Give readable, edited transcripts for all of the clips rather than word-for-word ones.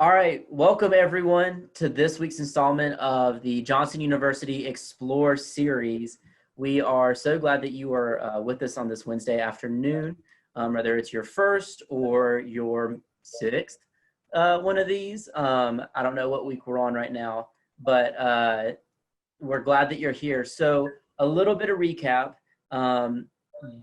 All right, welcome everyone to this week's installment of the Johnson University Explore series. We are so glad that you are with us on this Wednesday afternoon, whether it's your first or your sixth one of these. I don't know what week we're on right now, but we're glad that you're here. So a little bit of recap. Um,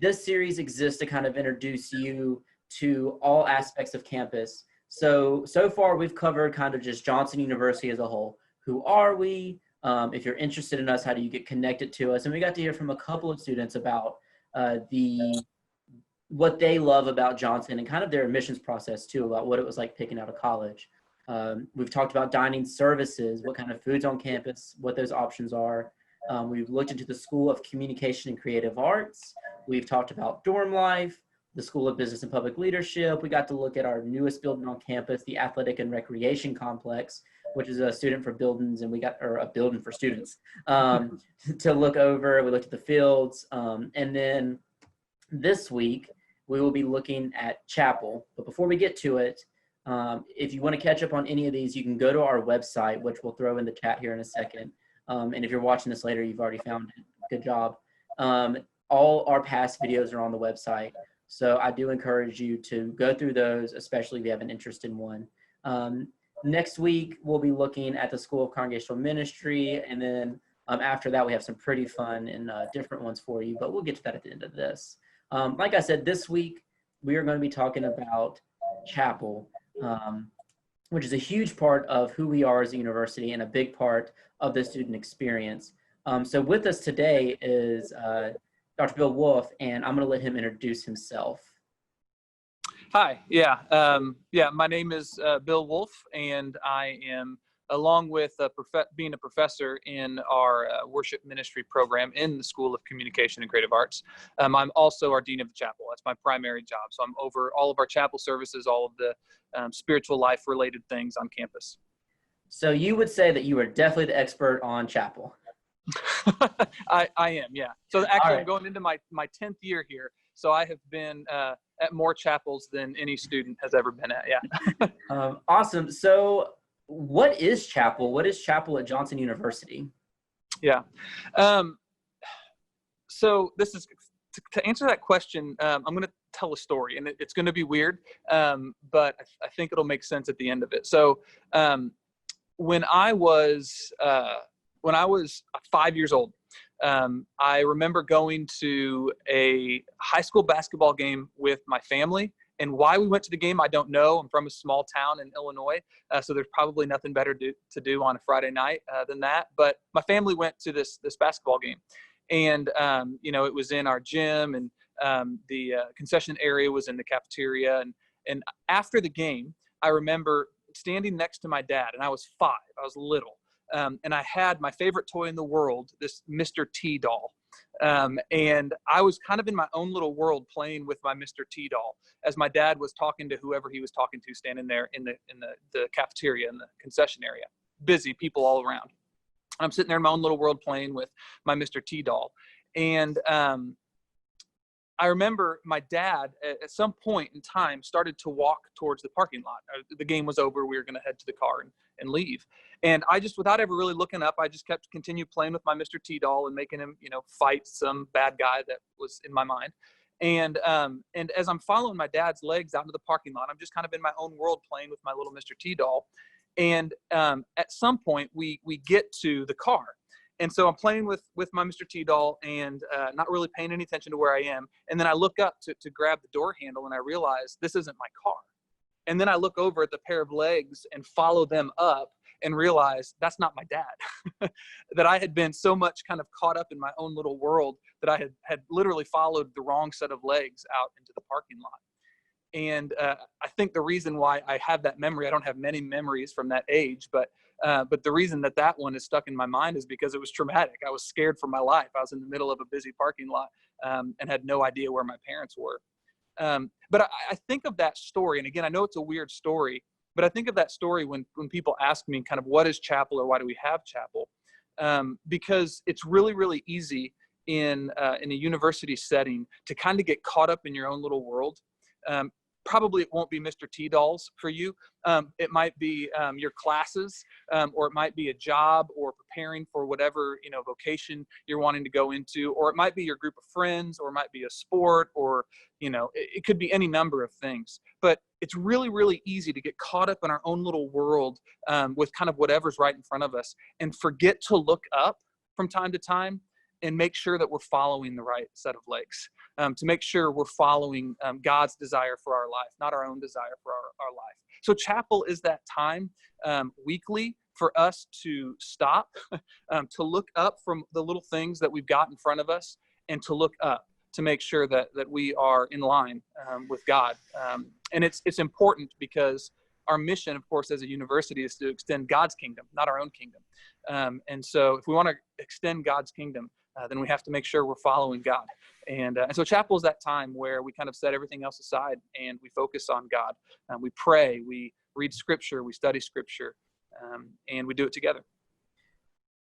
this series exists to kind of introduce you to all aspects of campus. So far we've covered kind of just Johnson University as a whole. Who are we? If you're interested in us, how do you get connected to us? And we got to hear from a couple of students about what they love about Johnson and kind of their admissions process too, about what it was like picking out of college. We've talked about dining services, what kind of foods on campus, what those options are. We've looked into the School of Communication and Creative Arts. We've talked about dorm life, the School of Business and Public Leadership. We got to look at our newest building on campus, the Athletic and Recreation Complex, which is a student for buildings, and or a building for students to look over. We looked at the fields. And then this week, we will be looking at chapel. But before we get to it, if you want to catch up on any of these, you can go to our website, which we'll throw in the chat here in a second. And if you're watching this later, you've already found it. Good job. All our past videos are on the website. So I do encourage you to go through those, especially if you have an interest in one. Next week, we'll be looking at the School of Congregational Ministry. And then after that, we have some pretty fun and different ones for you, but we'll get to that at the end of this. Like I said, this week, we are going to be talking about chapel, which is a huge part of who we are as a university and a big part of the student experience. So with us today is Dr. Bill Wolf, and I'm going to let him introduce himself. Hi, my name is Bill Wolf, and I am, along with being a professor in our worship ministry program in the School of Communication and Creative Arts. I'm also our Dean of the Chapel. That's my primary job. So I'm over all of our chapel services, all of the spiritual life related things on campus. So you would say that you are definitely the expert on chapel. I am, yeah. So actually, right. I'm going into my 10th year here. So I have been at more chapels than any student has ever been at, yeah. Awesome. So what is chapel? What is chapel at Johnson University? Yeah. So this is, to answer that question, I'm going to tell a story, and it's going to be weird, but I think it'll make sense at the end of it. So when I was 5 years old, I remember going to a high school basketball game with my family. And why we went to the game, I don't know. I'm from a small town in Illinois, so there's probably nothing better to do on a Friday night than that. But my family went to this basketball game, and it was in our gym, and the concession area was in the cafeteria. And after the game, I remember standing next to my dad, and I was 5. I was little. And I had my favorite toy in the world, this Mr. T doll. And I was kind of in my own little world playing with my Mr. T doll as my dad was talking to whoever he was talking to, standing there in the cafeteria, in the concession area, busy people all around. I'm sitting there in my own little world playing with my Mr. T doll. And I remember my dad at some point in time started to walk towards the parking lot. The game was over. We were going to head to the car and leave. And I just, without ever really looking up, I just continued playing with my Mr. T doll and making him, fight some bad guy that was in my mind. And as I'm following my dad's legs out into the parking lot, I'm just kind of in my own world playing with my little Mr. T doll. And at some point we get to the car. And so I'm playing with my Mr. T doll and not really paying any attention to where I am. And then I look up to grab the door handle, and I realize this isn't my car. And then I look over at the pair of legs and follow them up and realize that's not my dad. That I had been so much kind of caught up in my own little world that I had literally followed the wrong set of legs out into the parking lot. And I think the reason why I have that memory, I don't have many memories from that age, but the reason that one is stuck in my mind is because it was traumatic. I was scared for my life. I was in the middle of a busy parking lot and had no idea where my parents were. But I think of that story, and again, I know it's a weird story, but I think of that story when people ask me kind of what is chapel, or why do we have chapel? Because it's really, really easy in a university setting to kind of get caught up in your own little world. probably it won't be Mr. T dolls for you. It might be your classes, or it might be a job, or preparing for whatever, vocation you're wanting to go into, or it might be your group of friends, or it might be a sport, or, it could be any number of things. But it's really, really easy to get caught up in our own little world with kind of whatever's right in front of us, and forget to look up from time to time and make sure that we're following the right set of legs, to make sure we're following God's desire for our life, not our own desire for our life. So chapel is that time weekly for us to stop, to look up from the little things that we've got in front of us, and to look up to make sure that we are in line with God. And it's important because our mission, of course, as a university is to extend God's kingdom, not our own kingdom. And so if we want to extend God's kingdom, then we have to make sure we're following God. And so chapel is that time where we kind of set everything else aside and we focus on God. We pray, we read scripture, we study scripture, and we do it together.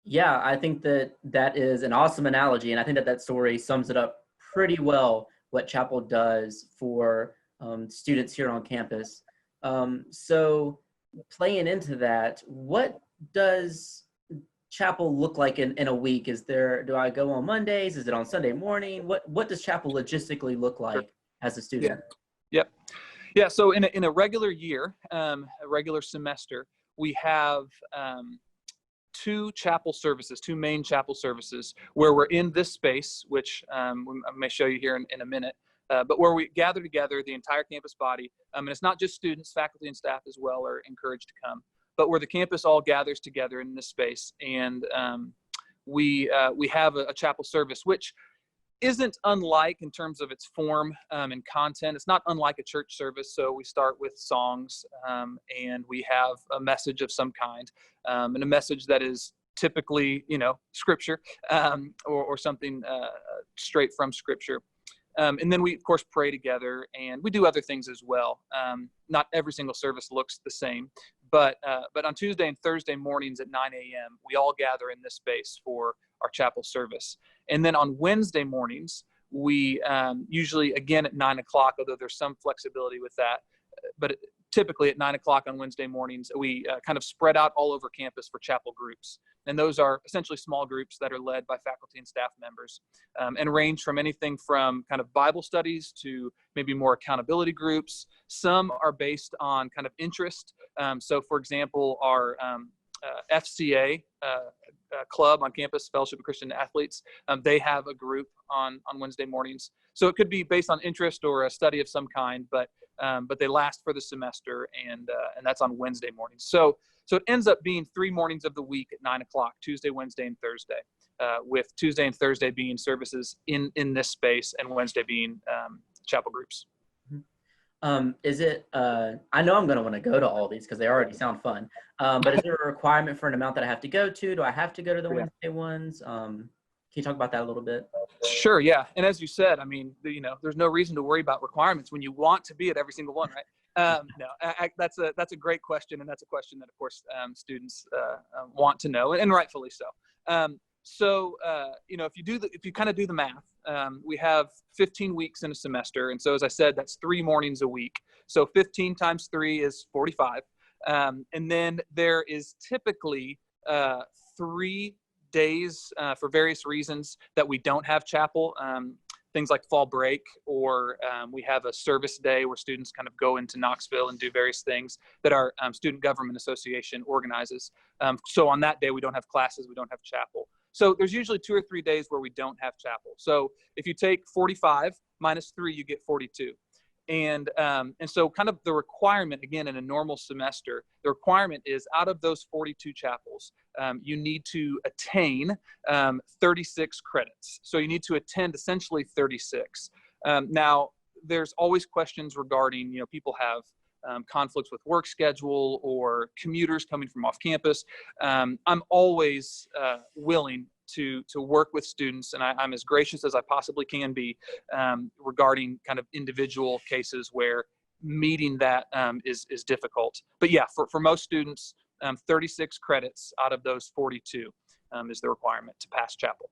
Yeah, I think that is an awesome analogy. And I think that story sums it up pretty well, what chapel does for students here on campus. So playing into that, what does chapel look like in a week? Do I go on Mondays? Is it on Sunday morning? What does chapel logistically look like as a student? Yeah. So in a regular year, a regular semester, we have two main chapel services where we're in this space, which I may show you here in a minute. But where we gather together, the entire campus body, and it's not just students, faculty and staff as well are encouraged to come, but where the campus all gathers together in this space, and we have a chapel service, which isn't unlike in terms of its form and content. It's not unlike a church service. So we start with songs, and we have a message of some kind, and a message that is typically, scripture, or something straight from scripture. And then we, of course, pray together, and we do other things as well. Not every single service looks the same, but on Tuesday and Thursday mornings at 9 a.m., we all gather in this space for our chapel service. And then on Wednesday mornings, we usually, again, at 9 o'clock, although there's some flexibility with that, but typically at 9 o'clock on Wednesday mornings, we kind of spread out all over campus for chapel groups. And those are essentially small groups that are led by faculty and staff members, and range from anything from kind of Bible studies to maybe more accountability groups. Some are based on kind of interest. So for example, our FCA club on campus, Fellowship of Christian Athletes, they have a group on Wednesday mornings. So it could be based on interest or a study of some kind, but they last for the semester, and that's on Wednesday mornings. So it ends up being 3 mornings of the week at 9 o'clock, Tuesday, Wednesday, and Thursday, with Tuesday and Thursday being services in this space, and Wednesday being chapel groups. Is it, I know I'm going to want to go to all these because they already sound fun, but is there a requirement for an amount that I have to go to? Do I have to go to the Wednesday ones? Can you talk about that a little bit? Sure, yeah. And as you said, I mean, there's no reason to worry about requirements when you want to be at every single one, right? No, that's a great question, and that's a question that, of course, students want to know, and rightfully so. If you kind of do the math, we have 15 weeks in a semester, and so as I said, that's 3 mornings a week. So 15 times 3 is 45, and then there is typically 3 days for various reasons that we don't have chapel. Things like fall break, or we have a service day where students kind of go into Knoxville and do various things that our Student Government Association organizes. So on that day, we don't have classes, we don't have chapel. So there's usually 2 or 3 days where we don't have chapel. So if you take 45 minus 3, you get 42. And so kind of the requirement, again, in a normal semester, the requirement is out of those 42 chapels, you need to attain 36 credits. So you need to attend essentially 36. Now, there's always questions regarding, people have conflicts with work schedule or commuters coming from off campus. I'm always willing to work with students, and I'm as gracious as I possibly can be regarding kind of individual cases where meeting that is difficult. But yeah, for most students, 36 credits out of those 42 is the requirement to pass chapel.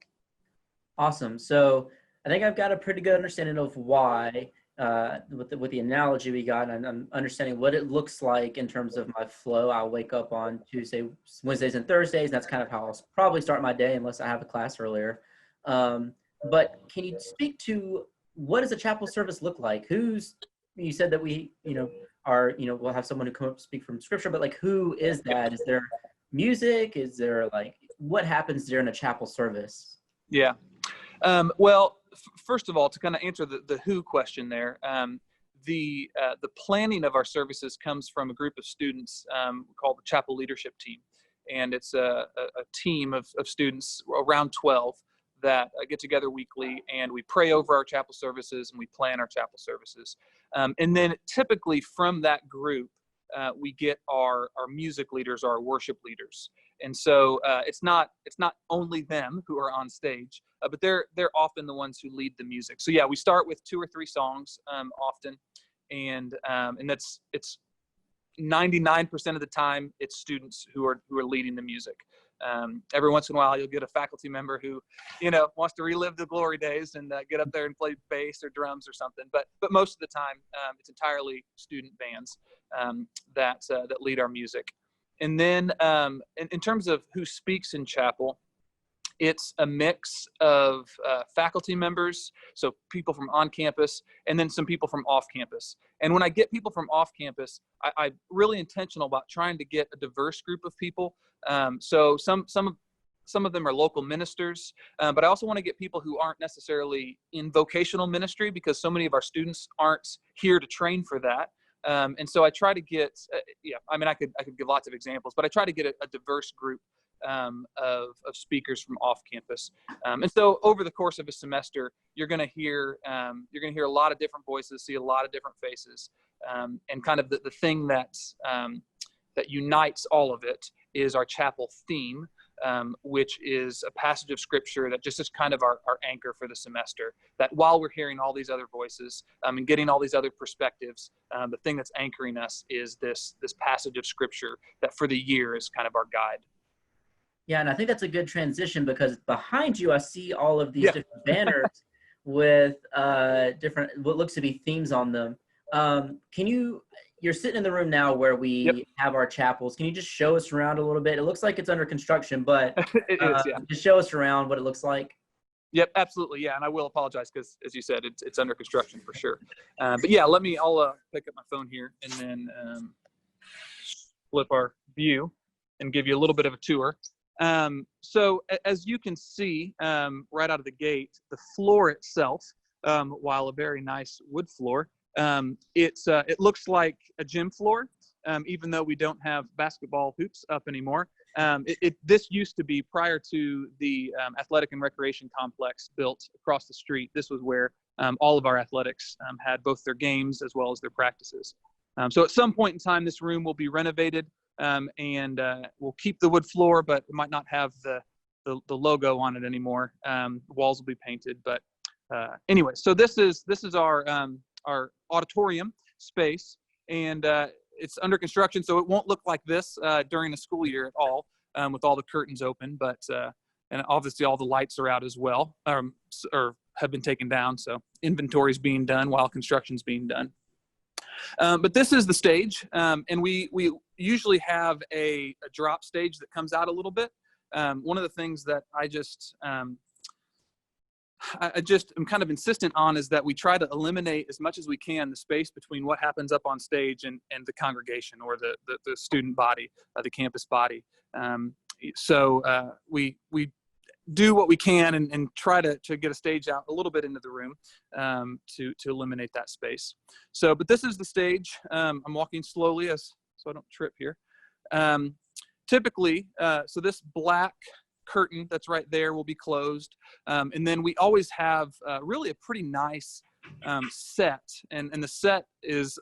Awesome. So I think I've got a pretty good understanding of why with the analogy we got, and I'm understanding what it looks like in terms of my flow. I'll wake up on Tuesday, Wednesdays, and Thursdays. And that's kind of how I'll probably start my day, unless I have a class earlier. But can you speak to what does a chapel service look like? You said that we, we'll have someone who come up to speak from scripture, but like, who is that? Is there music? Is there like, what happens during a chapel service? Yeah. Well, first of all, to kind of answer the who question there, the planning of our services comes from a group of students called the Chapel Leadership Team. And it's a team of students, around 12, that get together weekly, and we pray over our chapel services and we plan our chapel services. And then typically from that group, we get our music leaders, our worship leaders. And so it's not only them who are on stage, but they're often the ones who lead the music. So yeah, we start with 2 or 3 songs often, and it's 99% of the time it's students who are leading the music. Every once in a while, you'll get a faculty member who, wants to relive the glory days and get up there and play bass or drums or something. But most of the time, it's entirely student bands that lead our music. And then in terms of who speaks in chapel, it's a mix of faculty members, so people from on campus, and then some people from off campus. And when I get people from off campus, I'm really intentional about trying to get a diverse group of people. So some of them are local ministers, but I also want to get people who aren't necessarily in vocational ministry, because so many of our students aren't here to train for that. And so I try to get, I could give lots of examples, but I try to get a diverse group of speakers from off campus. And so over the course of a semester, you're going to hear a lot of different voices, see a lot of different faces. And kind of the thing that unites all of it is our chapel theme, which is a passage of scripture that just is kind of our anchor for the semester. That while we're hearing all these other voices and getting all these other perspectives, the thing that's anchoring us is this passage of scripture that for the year is kind of our guide. Yeah, and I think that's a good transition, because behind you, I see all of these different banners with different, what looks to be themes on them. You're sitting in the room now where we have our chapels. Can you just show us around a little bit? It looks like it's under construction, but it is, yeah. Just show us around what it looks like. Yep, absolutely, yeah. And I will apologize because, as you said, it's under construction for sure. But yeah, I'll pick up my phone here and then flip our view and give you a little bit of a tour. So as you can see right out of the gate, the floor itself, while a very nice wood floor, it looks like a gym floor, even though we don't have basketball hoops up anymore. This used to be, prior to the athletic and recreation complex built across the street, this was where all of our athletics had both their games as well as their practices. So at some point in time, this room will be renovated, and we'll keep the wood floor, but it might not have the logo on it anymore. The walls will be painted, but anyway, so this is our auditorium space, and it's under construction, so it won't look like this during the school year at all, with all the curtains open, but and obviously all the lights are out as well, or have been taken down, so inventory's being done while construction's being done. But this is the stage, and we usually have a drop stage that comes out a little bit. One of the things that I just am kind of insistent on is that we try to eliminate as much as we can the space between what happens up on stage and the congregation, or the student body, the campus body. So we do what we can and try to get a stage out a little bit into the room to eliminate that space. So, but this is the stage. I'm walking slowly so I don't trip here. Typically, so this black curtain that's right there will be closed. And then we always have really a pretty nice set. And the set is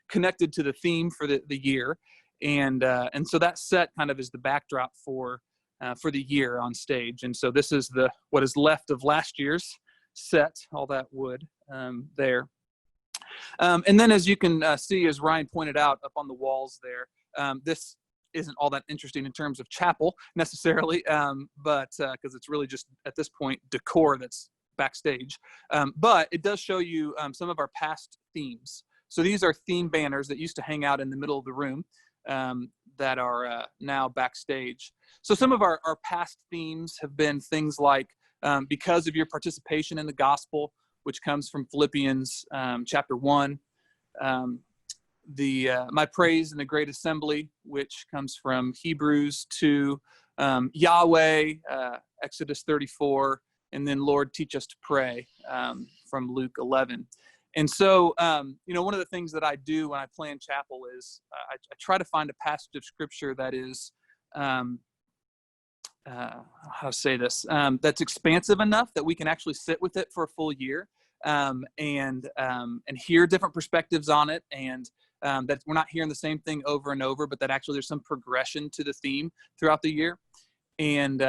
connected to the theme for the year. And so that set kind of is the backdrop for the year on stage. And so this is what is left of last year's set, all that wood there. And then, as you can see, as Ryan pointed out up on the walls there, this isn't all that interesting in terms of chapel necessarily, but because it's really just at this point decor that's backstage. But it does show you some of our past themes. So these are theme banners that used to hang out in the middle of the room that are now backstage. So some of our past themes have been things like, because of your participation in the gospel, which comes from Philippians chapter 1, my praise in the great assembly, which comes from Hebrews 2, Yahweh, Exodus 34, and then Lord, teach us to pray from Luke 11. And so, one of the things that I do when I plan chapel is I try to find a passage of scripture that is, how to say this, that's expansive enough that we can actually sit with it for a full year and hear different perspectives on it, and that we're not hearing the same thing over and over, but that actually there's some progression to the theme throughout the year. And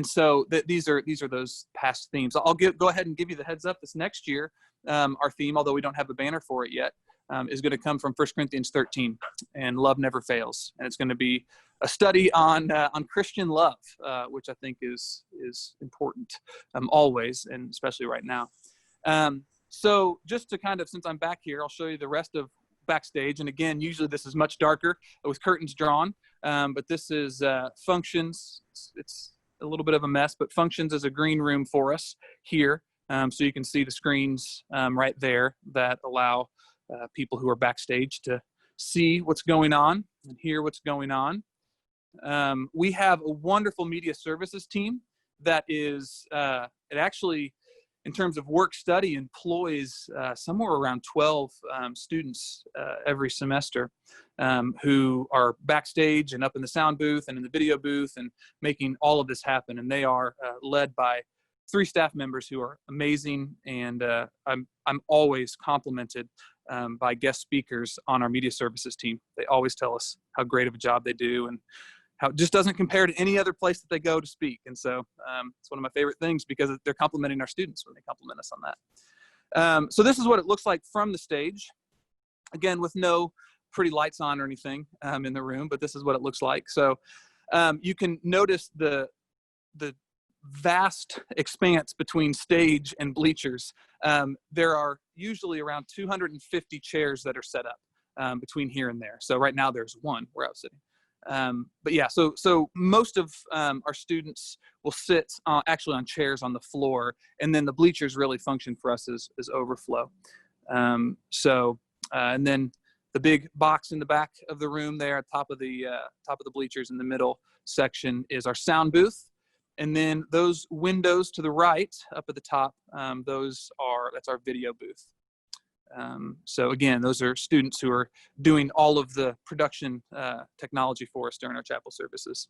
so these are those past themes. I'll go ahead and give you the heads up. This next year, our theme, although we don't have a banner for it yet, is going to come from 1 Corinthians 13, and love never fails. And it's going to be a study on Christian love, which I think is important always, and especially right now. So just to kind of, since I'm back here, I'll show you the rest of backstage. And again, usually this is much darker with curtains drawn, but this is functions. It's a little bit of a mess, but functions is a green room for us here. So you can see the screens right there that allow people who are backstage to see what's going on and hear what's going on. We have a wonderful media services team that is, it actually, in terms of work study, employs somewhere around 12 students every semester who are backstage and up in the sound booth and in the video booth and making all of this happen. And they are led by 3 staff members who are amazing. And I'm always complimented by guest speakers on our media services team. They always tell us how great of a job they do and how it just doesn't compare to any other place that they go to speak. And so it's one of my favorite things because they're complimenting our students when they compliment us on that. So this is what it looks like from the stage. Again, with no pretty lights on or anything in the room, but this is what it looks like. So you can notice the vast expanse between stage and bleachers. There are usually around 250 chairs that are set up between here and there. So right now there's one where I was sitting. But yeah, so most of our students will sit actually on chairs on the floor, and then the bleachers really function for us as overflow. And then the big box in the back of the room there, at top of the bleachers in the middle section, is our sound booth. And then those windows to the right up at the top, that's our video booth. So again, those are students who are doing all of the production technology for us during our chapel services.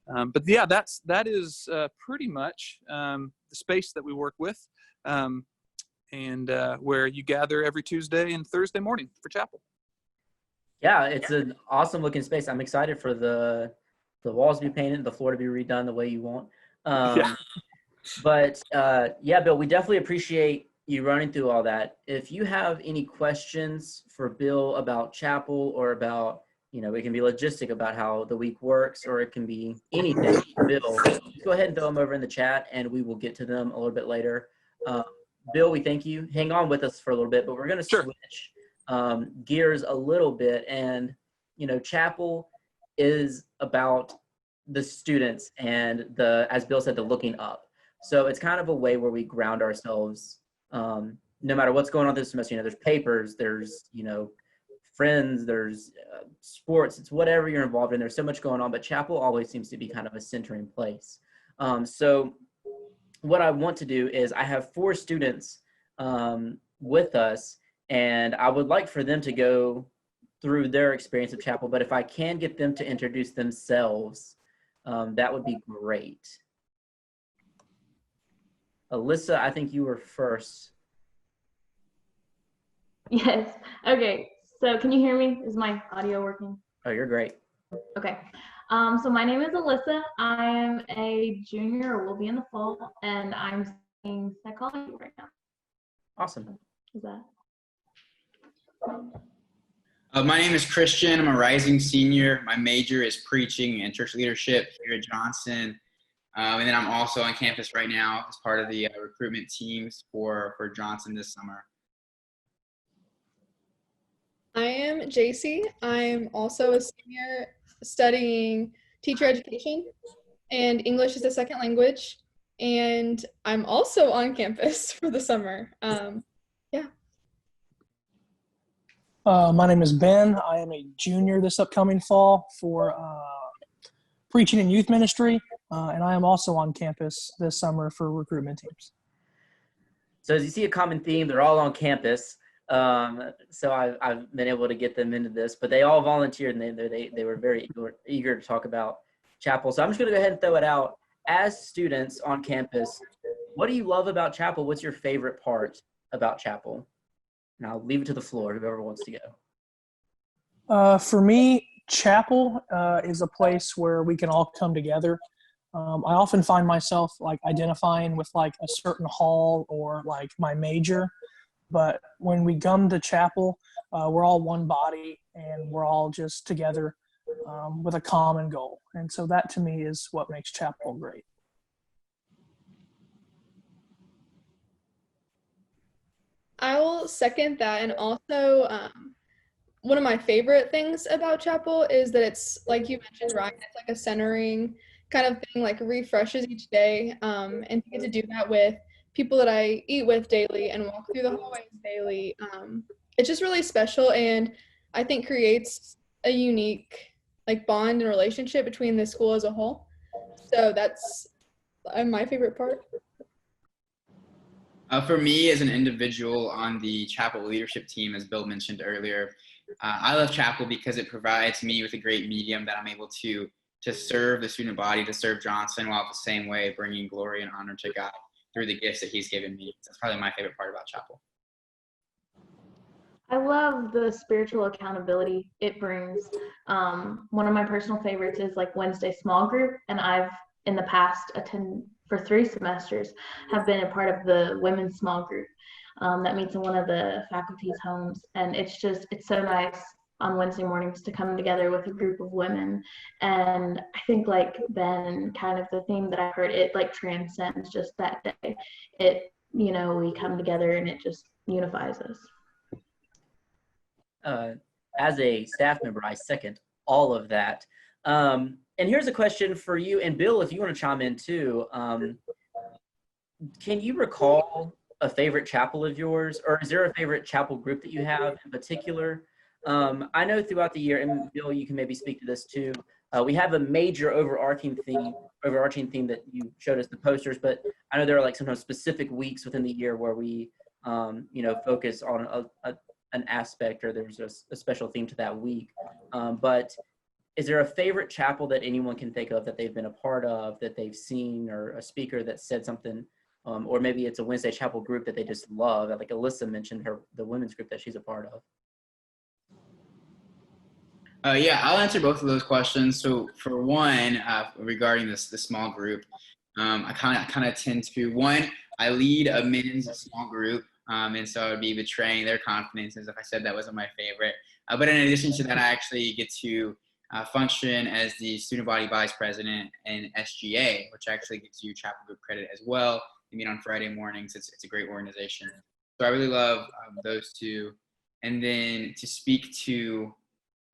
But yeah, that is pretty much the space that we work with, and where you gather every Tuesday and Thursday morning for chapel. Yeah, it's an awesome looking space. I'm excited for the walls to be painted, the floor to be redone the way you want. Yeah. But yeah, Bill, we definitely appreciate you running through all that. If you have any questions for Bill about chapel, or about, it can be logistic about how the week works, or it can be anything for Bill, just go ahead and throw them over in the chat and we will get to them a little bit later. Bill, we thank you. Hang on with us for a little bit, but we're going to switch gears a little bit. And, chapel is about the students and as Bill said, the looking up. So it's kind of a way where we ground ourselves, no matter what's going on this semester. There's papers, there's, friends, there's sports, it's whatever you're involved in. There's so much going on, but chapel always seems to be kind of a centering place. So what I want to do is I have 4 students with us, and I would like for them to go through their experience of chapel, but if I can get them to introduce themselves, that would be great. Alyssa, I think you were first. Yes. Okay. So can you hear me? Is my audio working? Oh, you're great. Okay. So my name is Alyssa. I am a junior, or will be in the fall, and I'm studying psychology right now. Awesome. Is that? My name is Christian. I'm a rising senior. My major is preaching and church leadership here at Johnson. And then I'm also on campus right now as part of the recruitment teams for Johnson this summer. I am JC. I'm also a senior studying teacher education and English as a second language. And I'm also on campus for the summer. My name is Ben. I am a junior this upcoming fall for preaching and youth ministry, and I am also on campus this summer for recruitment teams. So as you see a common theme, they're all on campus. So I've been able to get them into this, but they all volunteered and they were very eager to talk about Chapel. So I'm just going to go ahead and throw it out. As students on campus, what do you love about Chapel? What's your favorite part about Chapel? And I'll leave it to the floor, whoever wants to go. For me, Chapel is a place where we can all come together. I often find myself like identifying with like a certain hall or like my major, but when we come to Chapel, we're all one body and we're all just together with a common goal. And so that to me is what makes Chapel great. I will second that. And also, one of my favorite things about Chapel is that it's, like you mentioned, Ryan, it's like a centering kind of thing, like refreshes each day. And to get to do that with people that I eat with daily and walk through the hallways daily, it's just really special. And I think creates a unique like bond and relationship between the school as a whole. So that's my favorite part. For me, as an individual on the Chapel leadership team, as Bill mentioned earlier, I love Chapel because it provides me with a great medium that I'm able to serve the student body, to serve Johnson, while at the same way bringing glory and honor to God through the gifts that He's given me. That's probably my favorite part about Chapel. I love the spiritual accountability it brings. One of my personal favorites is like Wednesday small group, and I've in the past for 3 semesters have been a part of the women's small group that meets in one of the faculty's homes, and it's so nice on Wednesday mornings to come together with a group of women. And I think like Ben, kind of the theme that I heard, it like transcends just that day. It, we come together and it just unifies us. As a staff member, I second all of that. And here's a question for you, and Bill, if you want to chime in too. Can you recall a favorite chapel of yours, or is there a favorite chapel group that you have in particular? I know throughout the year, and Bill, you can maybe speak to this too, we have a major overarching theme that you showed us the posters, but I know there are like sometimes specific weeks within the year where we focus on an aspect, or there's a special theme to that week. But is there a favorite chapel that anyone can think of that they've been a part of, that they've seen, or a speaker that said something, or maybe it's a Wednesday chapel group that they just love? Like Alyssa mentioned the women's group that she's a part of. Yeah, I'll answer both of those questions. So for one, regarding the small group, I kind of tend to, one, I lead a men's small group, and so I would be betraying their confidence as if I said that wasn't my favorite. But in addition to that, I actually get to function as the student body vice president in SGA, which actually gives you chapel group credit as well. We meet on Friday mornings. It's a great organization. So I really love those two. And then to speak to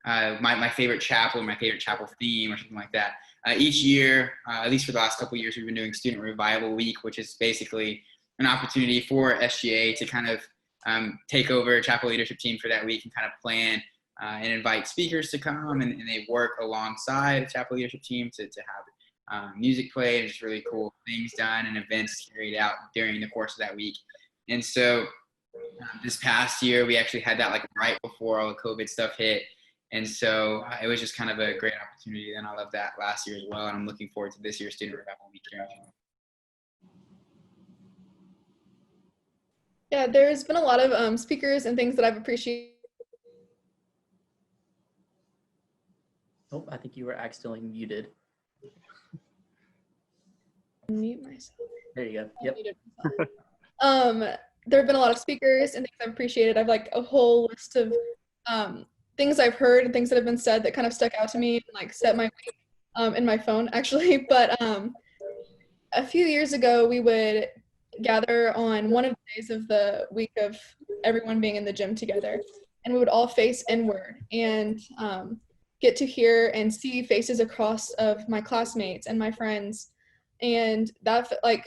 my favorite chapel, my favorite chapel theme, or something like that. Each year, at least for the last couple of years, we've been doing Student Revival Week, which is basically an opportunity for SGA to kind of take over a chapel leadership team for that week and kind of plan and invite speakers to come, and they work alongside a chapel leadership team to have music played and just really cool things done and events carried out during the course of that week. And so this past year, we actually had that like right before all the COVID stuff hit. And so it was just kind of a great opportunity. And I loved that last year as well. And I'm looking forward to this year's Student Revival Week during June. Yeah, there's been a lot of speakers and things that I've appreciated. Oh, I think you were accidentally muted. Mute myself. There you go. Yep. There have been a lot of speakers and things I've appreciated. I've like a whole list of things I've heard and things that have been said that kind of stuck out to me and like set my week in my phone actually. But a few years ago, we would gather on one of the days of the week of everyone being in the gym together, and we would all face inward and get to hear and see faces across of my classmates and my friends. And that, like,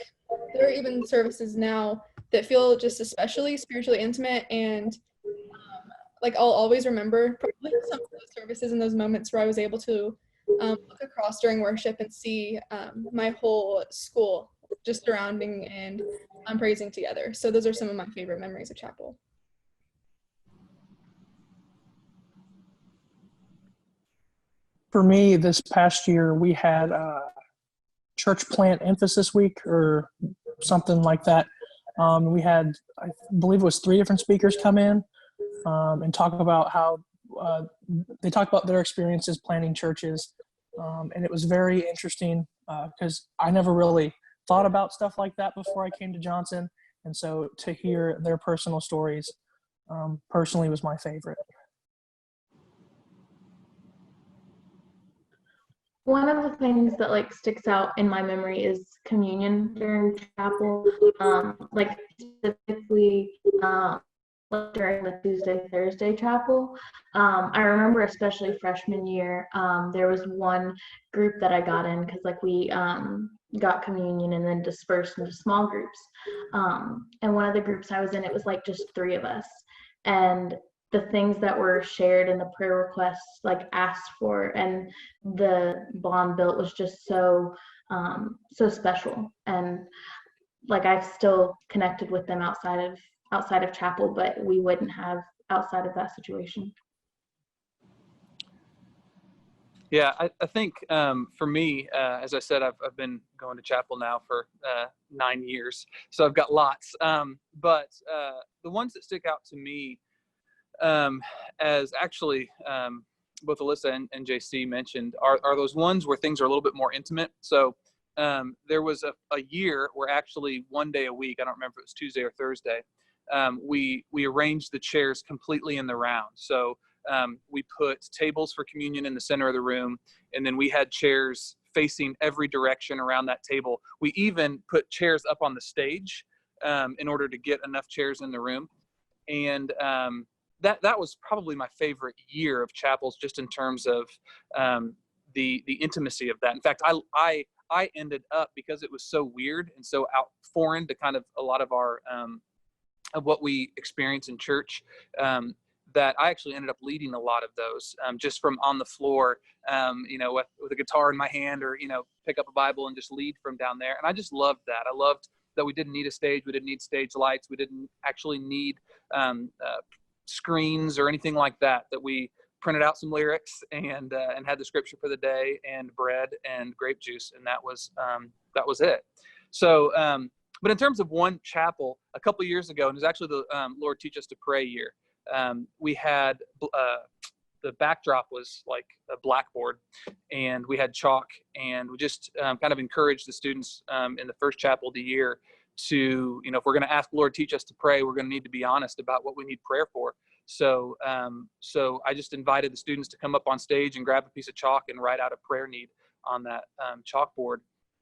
there are even services now that feel just especially spiritually intimate, and like I'll always remember probably some of those services and those moments where I was able to look across during worship and see my whole school just surrounding and praising together. So those are some of my favorite memories of chapel. For me, this past year, we had church plant emphasis week or something like that. We had, I believe it was 3 different speakers come in and talk about how they talked about their experiences planting churches. And it was very interesting because I never really thought about stuff like that before I came to Johnson. And so to hear their personal stories personally was my favorite. One of the things that like sticks out in my memory is communion during chapel, like specifically like during the Tuesday, Thursday chapel. I remember especially freshman year, there was one group that I got in because like we got communion and then dispersed into small groups. And one of the groups I was in, it was like just 3 of us. And the things that were shared in the prayer requests, like asked for, and the bond built was just so special. And like I've still connected with them outside of chapel, but we wouldn't have outside of that situation. Yeah, I think for me, as I said, I've been going to chapel now for 9 years, so I've got lots. But the ones that stick out to me, as actually both Alyssa and JC mentioned, are those ones where things are a little bit more intimate. So there was a year where actually one day a week, I don't remember if it was Tuesday or Thursday, we arranged the chairs completely in the round. So we put tables for communion in the center of the room, and then we had chairs facing every direction around that table. We even put chairs up on the stage in order to get enough chairs in the room. And that was probably my favorite year of chapels, just in terms of the intimacy of that. In fact, I ended up, because it was so weird and so foreign to kind of a lot of our of what we experience in church, that I actually ended up leading a lot of those, just from on the floor, with a guitar in my hand, or pick up a Bible and just lead from down there. And I just loved that. I loved that we didn't need a stage, we didn't need stage lights, we didn't actually need screens or anything like that. That we printed out some lyrics and had the scripture for the day and bread and grape juice, and that was it. So, but in terms of one chapel, a couple years ago, and it was actually the Lord Teach Us to Pray year, we had the backdrop was like a blackboard, and we had chalk, and we just kind of encouraged the students in the first chapel of the year to, if we're going to ask Lord Teach Us to Pray, we're going to need to be honest about what we need prayer for. So I just invited the students to come up on stage and grab a piece of chalk and write out a prayer need on that chalkboard.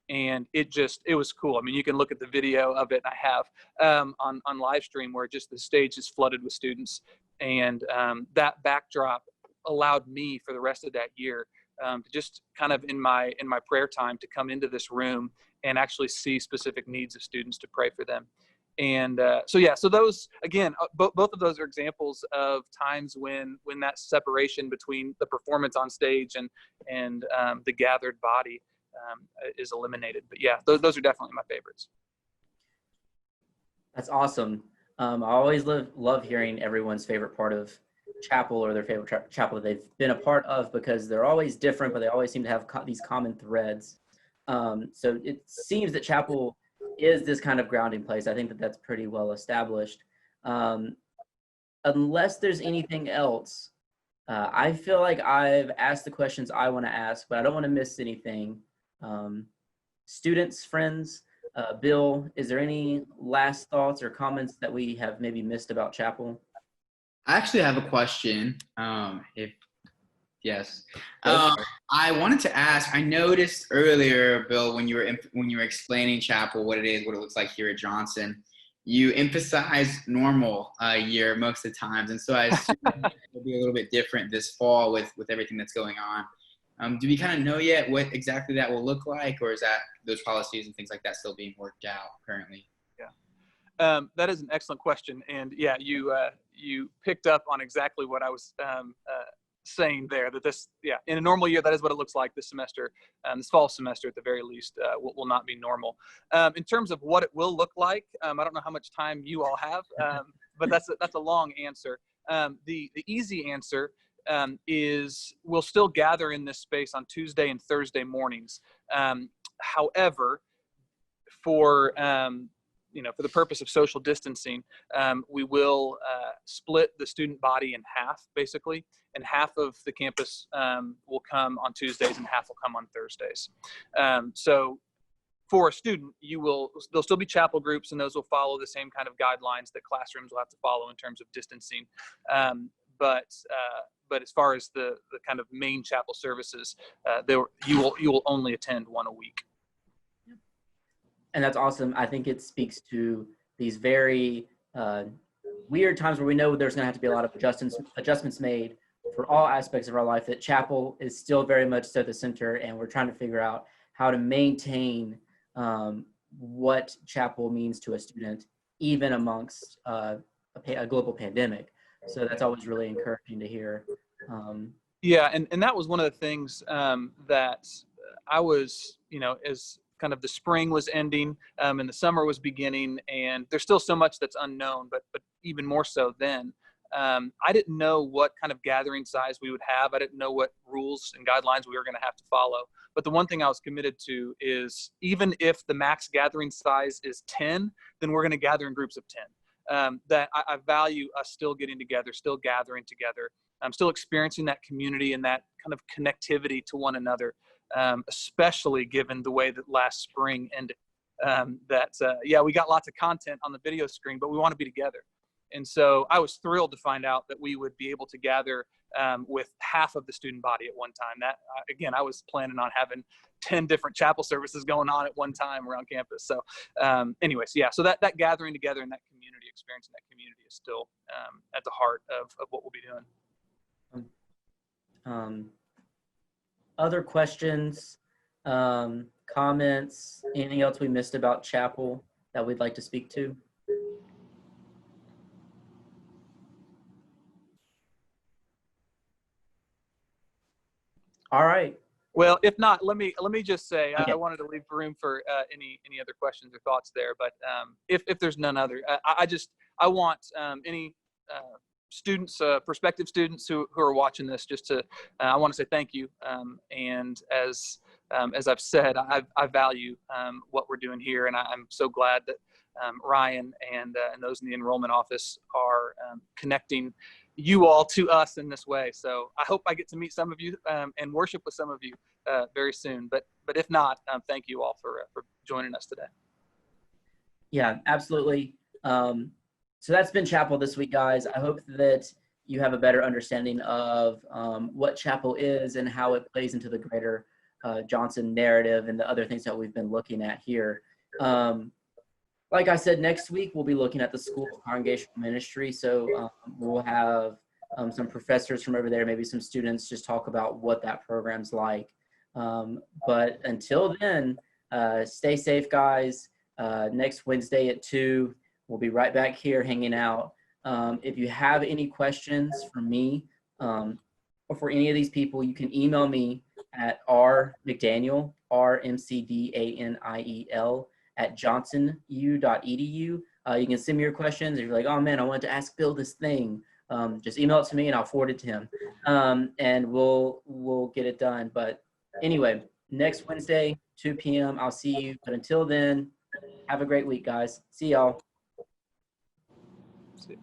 And it was cool. I mean, you can look at the video of it. I have on live stream, where just the stage is flooded with students. And that backdrop allowed me for the rest of that year to just kind of in my prayer time to come into this room and actually see specific needs of students to pray for them. And so those, again, both of those are examples of times when that separation between the performance on stage and the gathered body is eliminated. But yeah, those are definitely my favorites. That's awesome. I always love hearing everyone's favorite part of chapel, or their favorite chapel that they've been a part of, because they're always different, but they always seem to have these common threads. So it seems that chapel is this kind of grounding place. I think that's pretty well established. Unless there's anything else, I feel like I've asked the questions I want to ask, but I don't want to miss anything. Students, friends, Bill, is there any last thoughts or comments that we have maybe missed about chapel? I actually have a question. If Yes. Yes. I wanted to ask. I noticed earlier, Bill, when you were explaining Chapel, what it is, what it looks like here at Johnson, you emphasize normal year most of the times, and so I assume it'll be a little bit different this fall with everything that's going on. Do we kind of know yet what exactly that will look like, or is that those policies and things like that still being worked out currently? That is an excellent question, and yeah, you picked up on exactly what I was saying there. That this, in a normal year, that is what it looks like this semester. This fall semester, at the very least, will not be normal. In terms of what it will look like, I don't know how much time you all have, but that's a long answer. The easy answer is we'll still gather in this space on Tuesday and Thursday mornings. However, for for the purpose of social distancing, we will split the student body in half, basically, and half of the campus will come on Tuesdays and half will come on Thursdays. So for a student, there'll still be chapel groups, and those will follow the same kind of guidelines that classrooms will have to follow in terms of distancing. But as far as the kind of main chapel services, you will only attend one a week. And that's awesome. I think it speaks to these very weird times where we know there's going to have to be a lot of adjustments made for all aspects of our life, that chapel is still very much so the center, and we're trying to figure out how to maintain what chapel means to a student, even amongst a global pandemic. So that's always really encouraging to hear. Yeah, and that was one of the things that I was, as kind of the spring was ending and the summer was beginning, and there's still so much that's unknown, but even more so then. I didn't know what kind of gathering size we would have. I didn't know what rules and guidelines we were going to have to follow. But the one thing I was committed to is, even if the max gathering size is 10, then we're going to gather in groups of 10. That I value us still getting together, still gathering together. I'm still experiencing that community and that kind of connectivity to one another, especially given the way that last spring ended. We got lots of content on the video screen, but we want to be together. And so I was thrilled to find out that we would be able to gather with half of the student body at one time. That, again, I was planning on having 10 different chapel services going on at one time around campus. So so that gathering together and that community experience in that community is still at the heart of what we'll be doing. Other questions, comments, anything else we missed about chapel that we'd like to speak to? All right. Well, if not, let me just say, Okay. I wanted to leave room for any other questions or thoughts there. But if there's none other, I want any students, prospective students who are watching this, I want to say thank you. And as I've said, I value what we're doing here, and I'm so glad that Ryan and those in the enrollment office are connecting you all to us in this way. So I hope I get to meet some of you and worship with some of you very soon. But if not, thank you all for joining us today. Yeah, absolutely. So that's been chapel this week, guys. I hope that you have a better understanding of what chapel is and how it plays into the greater Johnson narrative and the other things that we've been looking at here. Like I said, next week we'll be looking at the School of Congregational Ministry. So we'll have some professors from over there, maybe some students, just talk about what that program's like. But until then, stay safe, guys. Next Wednesday at 2, we'll be right back here hanging out. If you have any questions for me or for any of these people, you can email me at rmcdaniel, RMCDANIEL, @johnsonu.edu. You can send me your questions. If you're like, oh man, I wanted to ask Bill this thing, just email it to me and I'll forward it to him, and we'll get it done. But anyway, next Wednesday, 2 p.m. I'll see you. But until then, have a great week, guys. See y'all. See you.